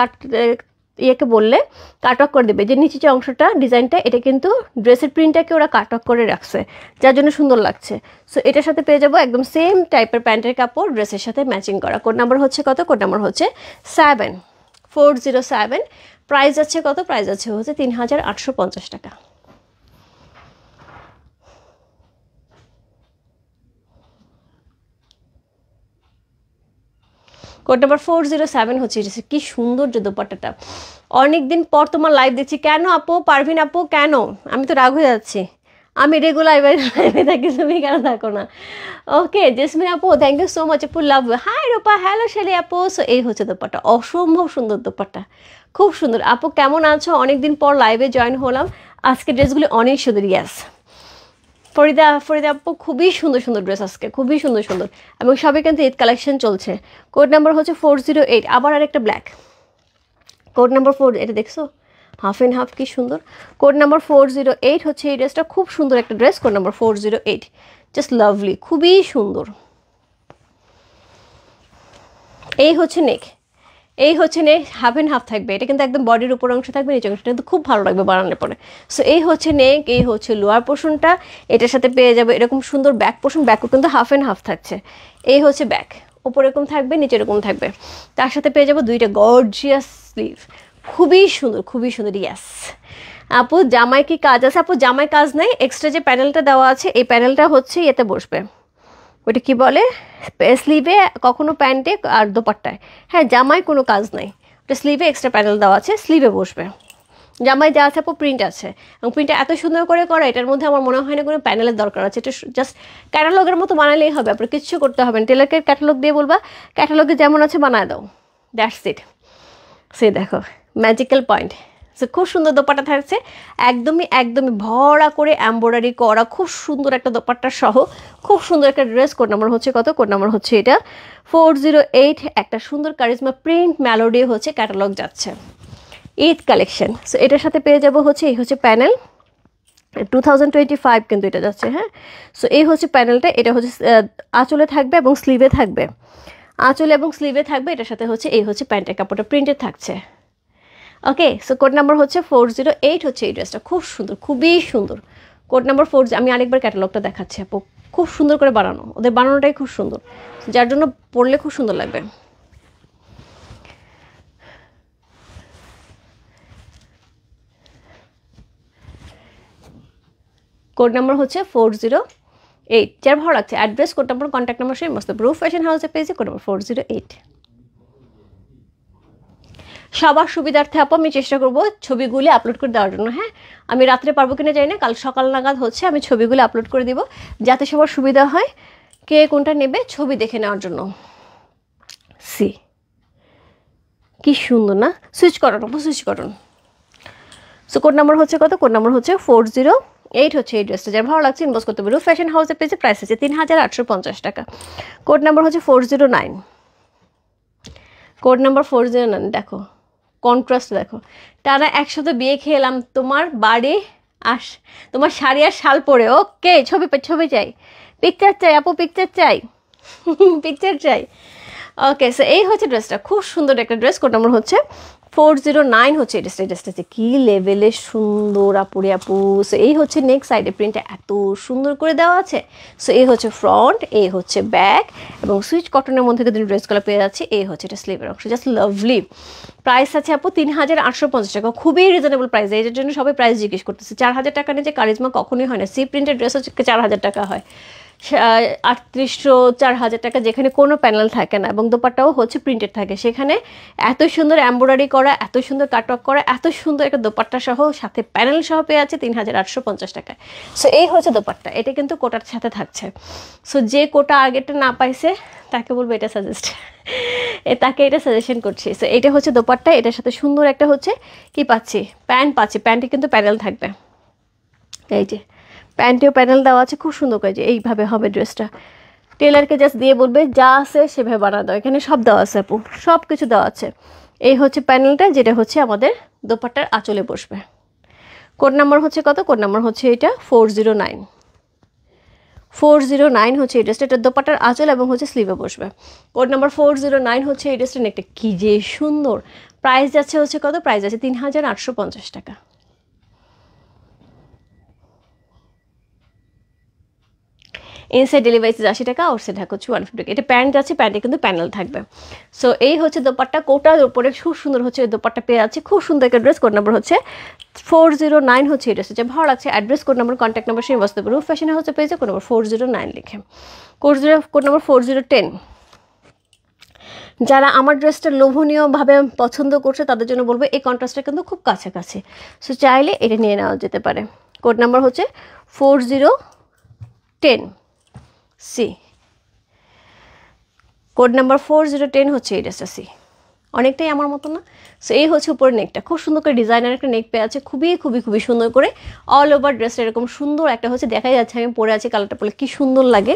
Speaker 1: ইয়েকে বললে কাট অফ করে দেবে, যে নিচে যে অংশটা ডিজাইনটা, এটা কিন্তু ড্রেসের প্রিন্টটাকে ওরা কাট অফ করে রাখছে, যার জন্য সুন্দর লাগছে। সো এটার সাথে পেয়ে যাবো একদম সেম টাইপের প্যান্টের কাপড়, ড্রেসের সাথে ম্যাচিং করা। কোড নাম্বার হচ্ছে কত? কোড নাম্বার হচ্ছে 7407। প্রাইস আছে কত? প্রাইস আছে হচ্ছে 3850 টাকা। কোড নাম্বার 407 হচ্ছে। কি সুন্দর যে দোপাট্টাটা, অনেকদিন পর তোমার লাইভ দেখছি। কেন আপু, পারভিন আপু কেন? আমি তো রাগ হয়ে যাচ্ছি, আমি রেগুলার লাইভে থাকি, তুমি কেন থাকো না? ওকে জেসমিন আপু থ্যাংক ইউ সো মাচ আপু, লাভ। হাই রূপা, হ্যালো শেলি আপু। সো এই হচ্ছে দোপাট্টা, অসম্ভব সুন্দর দোপাট্টা, খুব সুন্দর। আপু কেমন আছো? অনেকদিন পর লাইভে জয়েন হলাম, আজকে ড্রেসগুলি অনেক সুন্দর। ইয়াস ফরিদা আপু, খুবই সুন্দর সুন্দর ড্রেস আজকে, খুবই সুন্দর সুন্দর, এবং সবই কিন্তু ঈদ কালেকশন চলছে। কোড নাম্বার হচ্ছে 408। আবার আরেকটা ব্ল্যাক, কোড নাম্বার 4, এটা দেখছো হাফ অ্যান্ড হাফ, কি সুন্দর। কোড নাম্বার 408 হচ্ছে এই ড্রেসটা, খুব সুন্দর একটা dress. Code number 408, just lovely, খুবই সুন্দর। এই হচ্ছে নেক, এই হচ্ছে নেক, হাফ অ্যান্ড হাফ থাকবে। এটা কিন্তু একদম বডির উপর অংশ থাকবে, নিচে অংশটা কিন্তু খুব ভালো লাগবে বানানোর পরে। সো এই হচ্ছে নেক, এই হচ্ছে লোয়ার পোর্শনটা। এটার সাথে পেয়ে যাবে এরকম সুন্দর ব্যাক পোর্শন, ব্যাকও কিন্তু হাফ অ্যান্ড হাফ থাকছে। এই হচ্ছে ব্যাক, উপর এরকম থাকবে, নিচে এরকম থাকবে। তার সাথে পেয়ে যাবো দুইটা গর্জিয়াস স্লিভ, খুবই সুন্দর, খুবই সুন্দর। ইয়াস আপু, জামাই কি কাজ আছে? আপু জামাই কাজ নাই, এক্সট্রা যে প্যানেলটা দেওয়া আছে, এই প্যানেলটা হচ্ছে এতে বসবে, ওইটা কি বলে, স্লিভে, কখনো প্যান্টে আর দোপাট্টায়। হ্যাঁ, জামাই কোনো কাজ নাই, ওটা স্লিভে এক্সট্রা প্যানেল দেওয়া আছে, স্লিভে বসবে। জামাই যা আছে আপু প্রিন্ট আছে, এবং প্রিন্টটা এত সুন্দর করে করা, এটার মধ্যে আমার মনে হয় না কোনো প্যানেলের দরকার আছে। এটা জাস্ট ক্যাটালগের মতো বানালেই হবে, আপনার কিচ্ছু করতে হবে না। টেলারকে ক্যাটালগ দিয়ে বলবা ক্যাটালগে যেমন আছে বানায় দাও, দ্যাটস ইট। সে দেখো ম্যাজিক্যাল পয়েন্ট। সো খুব সুন্দর দোপাট্টা থাকছে, একদমই একদমই ভরা করে এমব্রয়ডারি করা, খুব সুন্দর একটা দোপাট্টা সহ, খুব সুন্দর একটা ড্রেস। কোড নাম্বার হচ্ছে কত? কোড নাম্বার হচ্ছে এটা 408। একটা সুন্দর কারিজমা প্রিন্ট মেলোডি হচ্ছে ক্যাটালগ যাচ্ছে, ঈদ কালেকশন। সো এটার সাথে পেয়ে যাবো হচ্ছে, এই হচ্ছে প্যানেল, 2025 কিন্তু এটা যাচ্ছে। হ্যাঁ, সো এই হচ্ছে প্যানেলটা, এটা হচ্ছে আঁচলে থাকবে এবং স্লিভে থাকবে, আঁচলে এবং স্লিভে থাকবে। এটার সাথে হচ্ছে এই হচ্ছে প্যান্টের কাপড়টা প্রিন্টেড থাকছে। ওকে, সো কোড নাম্বার হচ্ছে 408 হচ্ছে এই ড্রেসটা, খুব সুন্দর, খুবই সুন্দর। কোড নাম্বার 4, আমি আরেকবার ক্যাটালগটা দেখাচ্ছি আপু, খুব সুন্দর করে বানানো, ওদের বানানোটাই খুব সুন্দর, যার জন্য পরলে খুব সুন্দর লাগবে। কোড নাম্বার হচ্ছে 408, যার ভালো লাগছে। Address, code number, contact number সেই মস্ত ব্রু ফ্যাশন হাউসে পেয়েছে। Code number 408। সবার সুবিধার্থে আপু আমি চেষ্টা করবো ছবিগুলি আপলোড করে দেওয়ার জন্য। হ্যাঁ, আমি রাত্রে পারবো কিনা জানি না, কাল সকাল নাগাদ হচ্ছে আমি ছবিগুলো আপলোড করে দিব, যাতে সবার সুবিধা হয় কে কোনটা নেবে ছবি দেখে নেওয়ার জন্য। সি কি সুন্দর না, সুইচ করুন আপু, সুইচ করুন। সো কোড নাম্বার হচ্ছে কত? কোড নাম্বার হচ্ছে 408 হচ্ছে এই ড্রেসটা, যার ভালো লাগছে ইনবক্স করতে পারবো। ফ্যাশন হাউসে পেয়েছে, প্রাইস আছে 3850 টাকা। কোড নাম্বার হচ্ছে 409। কোড নাম্বার 409, দেখো কন্ট্রাস্ট দেখো, টানা একসাথে বিয়ে খেলাম তোমার বাড়ি তোমার শাড়ি আর শাল পরে। ওকে, ছবি চাই, পিকচার চাই আপু, পিকচার চাই, পিকচার চাই। ওকে, সো এই হচ্ছে ড্রেসটা, খুব সুন্দর একটা ড্রেস। কোড নাম্বার হচ্ছে 409 হচ্ছে এই ড্রেসটা। এই ড্রেসটা কি লেভেলের সুন্দর আপুরে আপু। সো এই হচ্ছে নেক্সট সাইডে প্রিন্টটা এত সুন্দর করে দেওয়া আছে। সো এই হচ্ছে ফ্রন্ট, এই হচ্ছে ব্যাক, এবং সুইচ কটনের মধ্যে কিন্তু ড্রেসগুলো পেয়ে যাচ্ছে। এই হচ্ছে এটা স্লিভের অংশ, জাস্ট লাভলি। প্রাইস আছে আপু 3850 টাকা, খুবই রিজনেবল প্রাইস। এর জন্য সবাই প্রাইস জিজ্ঞেস করতেছে। 4000 টাকা নিচে কারিজমা কখনোই হয় না। সি প্রিন্টের ড্রেস হচ্ছে 4000 টাকা হয়, 3800, 4000 টাকা, যেখানে কোনো প্যানেল থাকে না, এবং দোপাট্টাও হচ্ছে প্রিন্টেড থাকে। সেখানে এত সুন্দর এমব্রয়ডারি করা, এত সুন্দর কাটওয়ার্ক করা, এত সুন্দর একটা দোপাট্টা সহ সাথে প্যানেল সহ পেয়ে আছে 3850 টাকায়। সো এই হচ্ছে দোপাট্টা, এটা কিন্তু কোটার সাথে থাকছে। সো যে কোটা আগেরটা না পাইছে তাকে বলবো এটা সাজেস্ট, তাকে এটা সাজেশন করছি। সো এটা হচ্ছে দোপাট্টা, এটার সাথে সুন্দর একটা হচ্ছে কি পাচ্ছি, প্যান্ট পাচ্ছি। প্যান্টে কিন্তু প্যানেল থাকবে, এই যে প্যান্টেও প্যানেল দেওয়া আছে খুব সুন্দর করে, যে এইভাবে হবে ড্রেসটা। টেলারকে জাস্ট দিয়ে বলবে যা আছে সেভাবে বানা দাও, এখানে সব দেওয়া আছে আপু, সব কিছু দেওয়া আছে। এই হচ্ছে প্যানেলটা, যেটা হচ্ছে আমাদের দোপাট্টার আঁচলে বসবে। কোড নাম্বার হচ্ছে কত? কোড নাম্বার হচ্ছে এটা 409। 409 হচ্ছে এই ড্রেসটা, এটা দোপাট্টার আঁচল এবং হচ্ছে স্লিভে বসবে। কোড নাম্বার 409 হচ্ছে এই ড্রেসটা। নেকটা কী যে সুন্দর। প্রাইস যাচ্ছে হচ্ছে কত? প্রাইস আছে 3850 টাকা। ইনসাইড ডেলিভারি 80 টাকা, আউটসাইড ঢাকা 150 টাকা। এটা প্যান্ট আছে, প্যান্টে কিন্তু প্যানেল থাকবে। সো এই হচ্ছে দোপাট্টা, কোটার উপরে খুব সুন্দর হচ্ছে দোপাট্টা পেয়ে আছে, খুব সুন্দর একটা ড্রেস। কোড নাম্বার হচ্ছে 409 হচ্ছে এই ড্রেস। যে ভালো লাগছে address, code number, contact number সেই বসতে পারবো। ফ্যাশনে হচ্ছে পেয়েছে কোড নাম্বার 409 লিখে। Code number 4010। যারা আমার ড্রেসটা লোভনীয়ভাবে পছন্দ করছে তাদের জন্য বলবো এই কন্ট্রাস্টটা কিন্তু খুব কাছাকাছি, সো চাইলে এটা নিয়ে নেওয়া যেতে পারে। কোড নাম্বার হচ্ছে 4010 সি। কোড নাম্বার 4010 হচ্ছে এই ড্রেসটা সি। অনেকটাই আমার মতো না? সো এই হচ্ছে উপরে নেকটা, খুব সুন্দর করে ডিজাইনার একটা নেক পেয়ে আছে, খুবই খুবই খুবই সুন্দর করে অল ওভার ড্রেসটা এরকম সুন্দর একটা হচ্ছে, দেখাই যাচ্ছে আমি পরে আছি, কালারটা পরলে কি সুন্দর লাগে।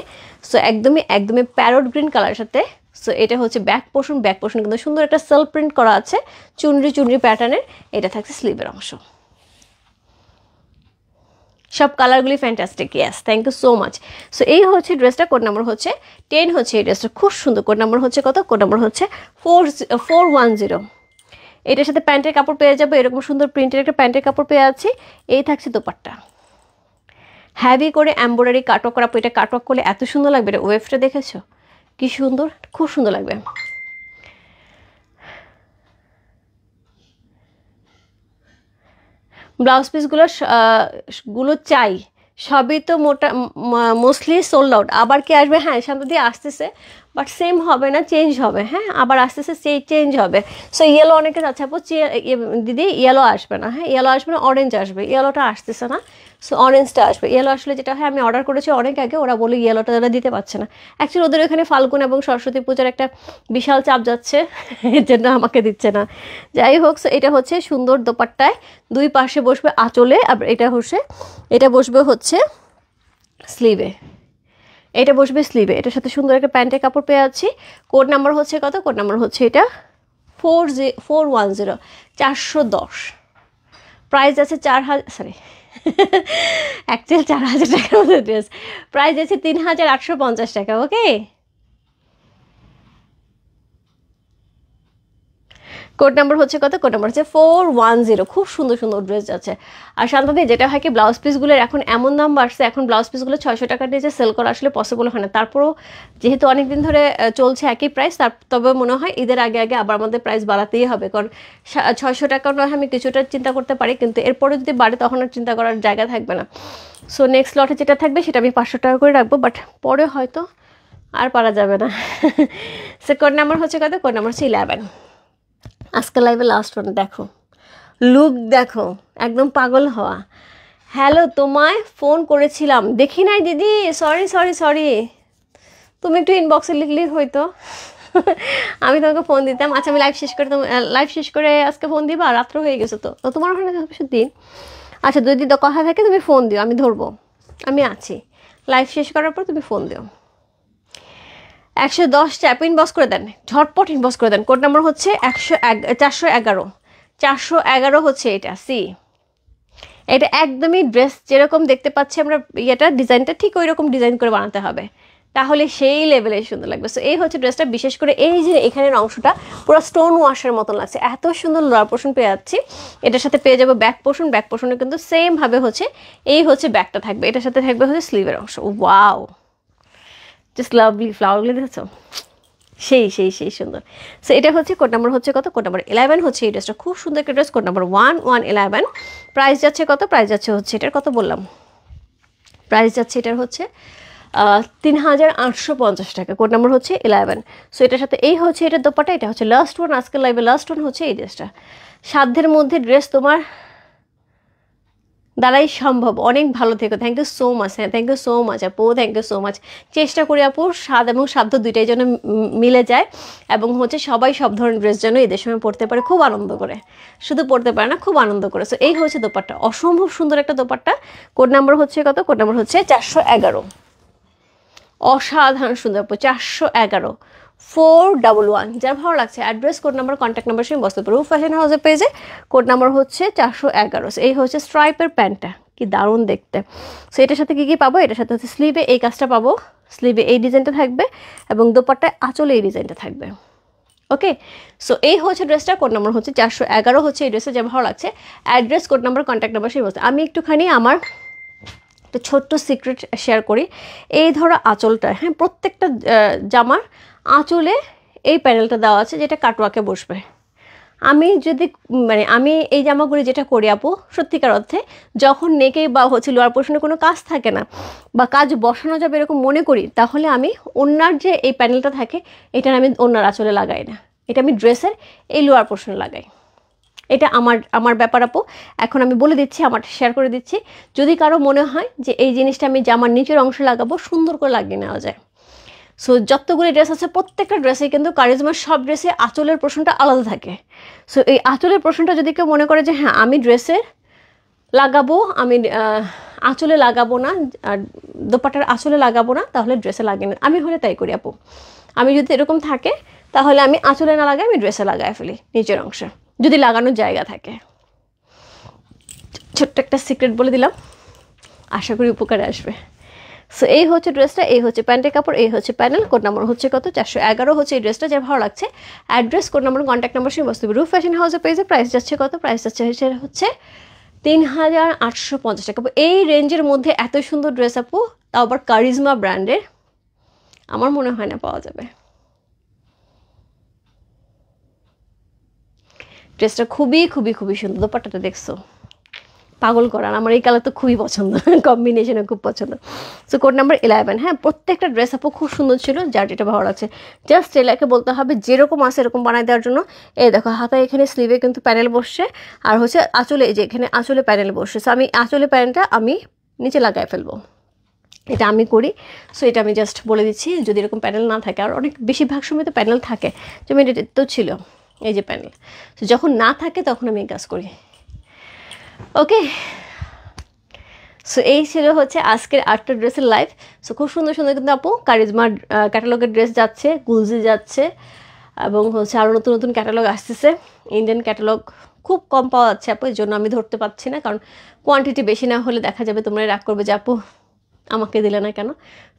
Speaker 1: সো একদমই একদমই প্যারট গ্রিন কালারের সাথে। সো এটা হচ্ছে ব্যাক পোর্শন, ব্যাক পোর্শন কিন্তু সুন্দর একটা সেলফ প্রিন্ট করা আছে চুনরি চুনরি প্যাটার্নের। এটা থাকছে স্লিভের অংশ। সব কালারগুলি fantastic, yes, thank you so much. So এই হচ্ছে ড্রেসটা, কোড নাম্বার হচ্ছে 10 হচ্ছে এই ড্রেসটা, খুব সুন্দর। কোড নাম্বার হচ্ছে কত? কোড নাম্বার হচ্ছে 410। এটার সাথে প্যান্টের কাপড় পেয়ে যাবে, এরকম সুন্দর প্রিন্টের একটা প্যান্টের কাপড় পেয়ে আছি। এই থাকছে দোপাট্টা, হ্যাভি করে এমব্রয়ডারি কাটওয়ার্ক করা। এটা কাটওয়ার্ক করলে এত সুন্দর লাগবে, এটা ওয়েভটা দেখেছো কি সুন্দর, খুব সুন্দর লাগবে। ব্লাউজ পিসগুলো চাই, সবই তো মোস্টলি সোল্ড আউট। আবার কি আসবে? হ্যাঁ, শান্ত দিয়ে আসতেছে, বাট সেম হবে না, চেঞ্জ হবে। হ্যাঁ, আবার আসতেছে, সেই চেঞ্জ হবে। সো ইয়েলো অনেকে যাচ্ছে আপু, দিদি ইয়েলো আসবে না। হ্যাঁ, ইয়েলো আসবে না, অরেঞ্জ আসবে। ইয়েলোটা আসতেছে না, সো অরেঞ্জটা আসবে। ইয়েলো আসলে যেটা হয়, আমি অর্ডার করেছি অনেক আগে, ওরা বলে ইয়েলোটা তারা দিতে পারছে না। অ্যাকচুয়ালি ওদের ওখানে ফাল্গুন এবং সরস্বতী পূজার একটা বিশাল চাপ যাচ্ছে, এর জন্য আমাকে দিচ্ছে না। যাই হোক, এটা হচ্ছে সুন্দর দোপাট্টায় দুই পাশে বসবে আঁচলে, আর এটা বসবে হচ্ছে স্লিভে। এটা বসবে স্লিভে, এটার সাথে সুন্দর একটা প্যান্টের কাপড় পেয়ে আছি। কোড নাম্বার হচ্ছে কত? কোড নাম্বার হচ্ছে এটা 410, 410। প্রাইস আছে 4000, সরি অ্যাকচুয়ালি 4000 টাকার মতো ড্রেস। প্রাইস আছে 3850 টাকা। ওকে, কোড নাম্বার হচ্ছে কত? কোড নাম্বার হচ্ছে 410। খুব সুন্দর সুন্দর ড্রেস আছে। আর শান্তদি, যেটা হয় কি, ব্লাউজ পিসগুলোর এখন এমন দাম বাড়ছে, এখন ব্লাউজ পিসগুলো 600 টাকার নিচে সেল করা আসলে পসিবল হয় না। তারপরেও যেহেতু অনেক দিন ধরে চলছে একই প্রাইস, তবে মনে হয় ঈদের আগে আগে আবার আমাদের প্রাইস বাড়াতেই হবে, কারণ 600 টাকা নয় আমি কিছুটা চিন্তা করতে পারি, কিন্তু এরপরে যদি বাড়ে তখন আর চিন্তা করার জায়গা থাকবে না। সো নেক্সট লটে যেটা থাকবে সেটা আমি 500 টাকা করে রাখবো, বাট পরে হয়তো আর পারা যাবে না। সো কোড নাম্বার হচ্ছে কত? কোড নাম্বার হচ্ছে 11। আজকে লাইভে লাস্ট ওয়ান, দেখো লুক, দেখো একদম পাগল হওয়া। হ্যালো, তোমায় ফোন করেছিলাম, দেখি নাই দিদি, সরি সরি সরি, তুমি একটু ইনবক্সে লিখলেই হয়তো, আমি তোমাকে ফোন দিতাম। আচ্ছা, আমি লাইভ শেষ করে আজকে ফোন দিবা, রাত্র হয়ে গেছে তো, তোমার ওখানে দিন। আচ্ছা, যদি কথা থাকে তুমি ফোন দিও, আমি ধরবো, আমি আছি। লাইভ শেষ করার পর তুমি ফোন দিও। 110 ট্যাপ ইনবক্স করে দেন, ঝটপট ইনবক্স করে দেন। কোড নাম্বার হচ্ছে 411। 411 হচ্ছে এটা সি। এটা একদমই ড্রেস যেরকম দেখতে পাচ্ছি আমরা, ডিজাইনটা ঠিক ওই রকম ডিজাইন করে বানাতে হবে, তাহলে সেই লেভেলে সুন্দর লাগবে। সো এই হচ্ছে ড্রেসটা, বিশেষ করে এই যে এখানের অংশটা পুরো স্টোন ওয়াশের মতন লাগছে, এত সুন্দর লোয়ার পোর্শন পেয়ে যাচ্ছি। এটার সাথে পেয়ে যাবো ব্যাক পোর্শন, ব্যাক পোর্শনে কিন্তু সেম ভাবে হচ্ছে এই হচ্ছে ব্যাকটা থাকবে, এটার সাথে থাকবে হচ্ছে স্লিভের অংশ। ওয়াও, জাস্ট লাভলি, ফ্লাওয়ারগুলি দেখেছো, সেই সেই সেই সুন্দর। সো এটা হচ্ছে কোড নাম্বার হচ্ছে কত? কোড নাম্বার 11 হচ্ছে এই ড্রেসটা, খুব সুন্দর একটা ড্রেস। Code number 1111। প্রাইস যাচ্ছে কত? প্রাইস যাচ্ছে হচ্ছে এটার কত বললাম, প্রাইস যাচ্ছে এটার হচ্ছে 3850 টাকা। কোড নাম্বার হচ্ছে 11। সো এটার সাথে এই হচ্ছে এটার দোপাটা, এটা হচ্ছে লাস্ট ওয়ান, আজকের লাইভে লাস্ট ওয়ান হচ্ছে এই ড্রেসটা। সাধ্যের মধ্যে ড্রেস তোমার দ্বারাই সম্ভব। অনেক ভালো থেকো, থ্যাংক ইউ সো মাচ। হ্যাঁ, থ্যাংক ইউ সো মাচ আপু, থ্যাংক ইউ সো মাচ। চেষ্টা করি আপু স্বাদ এবং সাধ্য দুইটাই যেন মিলে যায়, এবং হচ্ছে সবাই সব ধরনের ড্রেস যেন ঈদের সময় পরতে পারে খুব আনন্দ করে, শুধু পরতে পারে না, খুব আনন্দ করে। সো এই হচ্ছে দোপাট্টা, অসম্ভব সুন্দর একটা দোপাট্টা। কোড নাম্বার হচ্ছে কত? কোড নাম্বার হচ্ছে 411। অসাধারণ সুন্দর আপু, 411 411। যার ভালো লাগছে address, code number, contact number সঙ্গে বসতে পারবো ফ্যাশন হাউসের পেজে। কোড নাম্বার হচ্ছে 411। এই হচ্ছে স্ট্রাইপের প্যান্টটা, কি দারুণ দেখতে। সো এটার সাথে কী কী পাবো? এটার সাথে হচ্ছে স্লিভে এই কাজটা পাবো, স্লিভে এই ডিজাইনটা থাকবে, এবং দোপাট্টায় আঁচলে এই ডিজাইনটা থাকবে। ওকে, সো এই হচ্ছে ড্রেসটা, কোড নাম্বার হচ্ছে 411 হচ্ছে এই ড্রেসে। যা ভালো লাগছে address, code number, contact number সেই বসতে। আমি একটুখানি আমার একটা ছোট্ট সিক্রেট শেয়ার করি। এই ধরো আঁচলটা, হ্যাঁ, প্রত্যেকটা জামার আঁচলে এই প্যানেলটা দেওয়া আছে যেটা কাটওয়ার্কে বসবে। আমি যদি আমি এই জামাগুলি যেটা করি আপু, সত্যিকার অর্থে যখন নেকে বা হচ্ছে লোয়ার পোর্শনে কোনো কাজ থাকে না বা কাজ বসানো যাবে এরকম মনে করি, তাহলে আমি ওড়নার যে এই প্যানেলটা থাকে এটা আমি ওড়নার আঁচলে লাগাই না, এটা আমি ড্রেসের এই লোয়ার পোর্শনে লাগাই। এটা আমার ব্যাপার আপু। এখন আমি বলে দিচ্ছি, আমার শেয়ার করে দিচ্ছি, যদি কারো মনে হয় যে এই জিনিসটা আমি জামার নিচের অংশে লাগাবো, সুন্দর করে লাগিয়ে নেওয়া যায়। সো যতগুলি ড্রেস আছে প্রত্যেকটা ড্রেসে কিন্তু কারিজমার সব ড্রেসে আঁচলের পোর্শনটা আলাদা থাকে। সো এই আঁচলের পোর্শনটা যদি কেউ মনে করে যে হ্যাঁ আমি ড্রেসে লাগাবো, আমি আঁচলে লাগাবো না, দোপাট্টার আঁচলে লাগাবো না, তাহলে ড্রেসে লাগিয়ে না। আমি হলে তাই করি আপু। আমি যদি এরকম থাকে তাহলে আমি আঁচলে না লাগাই, আমি ড্রেসে লাগাই ফেলি নিচের অংশে, যদি লাগানোর জায়গা থাকে। ছোট্ট একটা সিক্রেট বলে দিলাম, আশা করি উপকারে আসবে। সো এই হচ্ছে ড্রেসটা, এই হচ্ছে প্যান্টের কাপড়, এই হচ্ছে প্যানেল। কোড নাম্বার হচ্ছে কত? 411 হচ্ছে এই ড্রেসটা। যা ভালো লাগছে address, code number, contact number সঙ্গে বসতে হবে। রূপ ফ্যাশন হাউসের পেজে প্রাইস যাচ্ছে কত? প্রাইস যাচ্ছে হচ্ছে 3850 টাকা। এই রেঞ্জের মধ্যে এত সুন্দর ড্রেস আপু, তাও আবার কারিজমা ব্র্যান্ডের, আমার মনে হয় না পাওয়া যাবে। ড্রেসটা খুবই খুবই খুবই সুন্দর। দোপাট্টাটা দেখছো, পাগল করার। আমার এই কালার তো খুবই পছন্দ, কম্বিনেশনে খুব পছন্দ। So code number 11। হ্যাঁ, প্রত্যেকটা ড্রেস আপু খুব সুন্দর ছিল, যার যেটা ভালো লাগছে জাস্ট টেলারকে বলতে হবে যেরকম আছে এরকম বানাই দেওয়ার জন্য। এই দেখো হাতায় এখানে স্লিভে কিন্তু প্যানেল বসছে, আর হচ্ছে আঁচলে, এই যে এখানে আঁচলে প্যানেল বসছে। সো আমি আঁচলে প্যানেলটা আমি নিচে লাগাই ফেলবো, এটা আমি করি। সো এটা আমি জাস্ট বলে দিচ্ছি, যদি এরকম প্যানেল না থাকে, আর অনেক বেশিরভাগ সময় তো প্যানেল থাকে, যেমন এটা তো ছিল এই যে প্যানেল। তো যখন না থাকে তখন আমি এই কাজ করি। ওকে, সো এই ছিল হচ্ছে আজকের 8টা ড্রেসের লাইভ। সো খুব সুন্দর সুন্দর কিন্তু আপু কারিজমার ক্যাটালগের ড্রেস যাচ্ছে, গুলজি যাচ্ছে, এবং হচ্ছে আরও নতুন নতুন ক্যাটালগ আসতেছে। ইন্ডিয়ান ক্যাটালগ খুব কম পাওয়া যাচ্ছে আপু, এই জন্য আমি ধরতে পারছি না, কারণ কোয়ান্টিটি বেশি না হলে দেখা যাবে তোমরা রাগ করবে যে আপু আমাকে দিলে না কেন।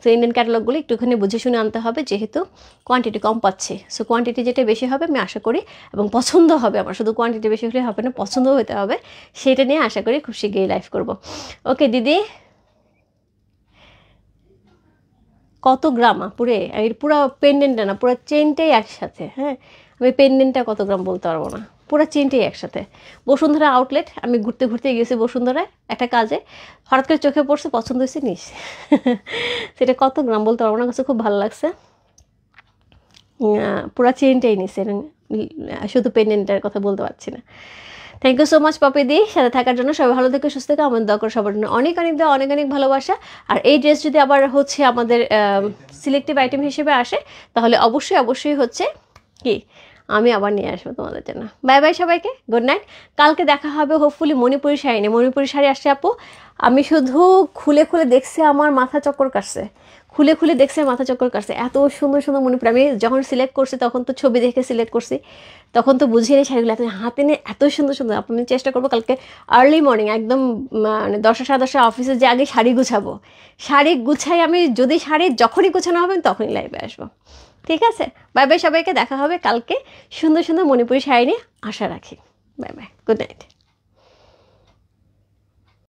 Speaker 1: সো ইন্ডিয়ান ক্যাটালগুলো একটুখানি বুঝে শুনে আনতে হবে, যেহেতু কোয়ান্টিটি কম পাচ্ছি। সো কোয়ান্টিটি যেটা বেশি হবে আমি আশা করি, এবং পছন্দ হবে আমার, শুধু কোয়ান্টিটি বেশি হলে হবে না, পছন্দও হতে হবে, সেটা নিয়ে আশা করি খুব শীঘ্রই লাইভ করব। ওকে দিদি, কত গ্রাম পুরে এর পুরো পেন্ডেন্টটা না, পুরো চেনটাই একসাথে। হ্যাঁ, আমি পেন্ডেন্টটা কত গ্রাম বলতে পারবো না, পুরো চেনটাই একসাথে। বসুন্ধরা আউটলেট, আমি ঘুরতে ঘুরতে গেছি বসুন্ধরায় একটা কাজে, হঠাৎ করে চোখে পড়ছে, পছন্দ হয়েছে, নিস। সেটা কত গ্রাম বলতে পারবো না, কাছে খুব ভালো লাগছে। পুরো চেনটাই নিছে, শুধু পেন্ডেন্টের কথা বলতে পারছি না। থ্যাংক ইউ সো মাচ পাপিদি, সাথে থাকার জন্য। সবাই ভালো থেকে সুস্থ থেকে আমার দোয়া করে সবার জন্য অনেক অনেক দেওয়া, অনেক অনেক ভালোবাসা। আর এই ড্রেস যদি আবার হচ্ছে আমাদের সিলেক্টিভ আইটেম হিসেবে আসে, তাহলে অবশ্যই অবশ্যই হচ্ছে কি আমি আবার নিয়ে আসবো তোমাদের জন্য। বাই বাই সবাইকে, গুড নাইট। কালকে দেখা হবে হোপফুলি মণিপুরি শাড়ি নিয়ে। মণিপুরি শাড়ি আসছে আপু, আমি শুধু খুলে খুলে দেখছি আমার মাথা চক্কর কাটছে, খুলে খুলে দেখছে মাথা চক্কর কাটছে, এত সুন্দর সুন্দর মণিপুর। আমি যখন সিলেক্ট করছি তখন তো ছবি দেখে সিলেক্ট করছি, তখন তো বুঝিয়ে নিই শাড়িগুলো এত হাতে নিয়ে এত সুন্দর সুন্দর। আমি চেষ্টা করবো কালকে আর্লি মর্নিং একদম 10টা সাড়ে 10টা অফিসে যে আগে শাড়ি গুছাবো, শাড়ি গুছাই আমি, যদি শাড়ি যখনই গুছানো হবে তখনই লাইভে আসবো। ঠিক আছে, বাই বাই সবাইকে, দেখা হবে কালকে সুন্দর সুন্দর মণিপুরি শাড়ি নিয়ে, আশা রাখি। Bye bye, good night.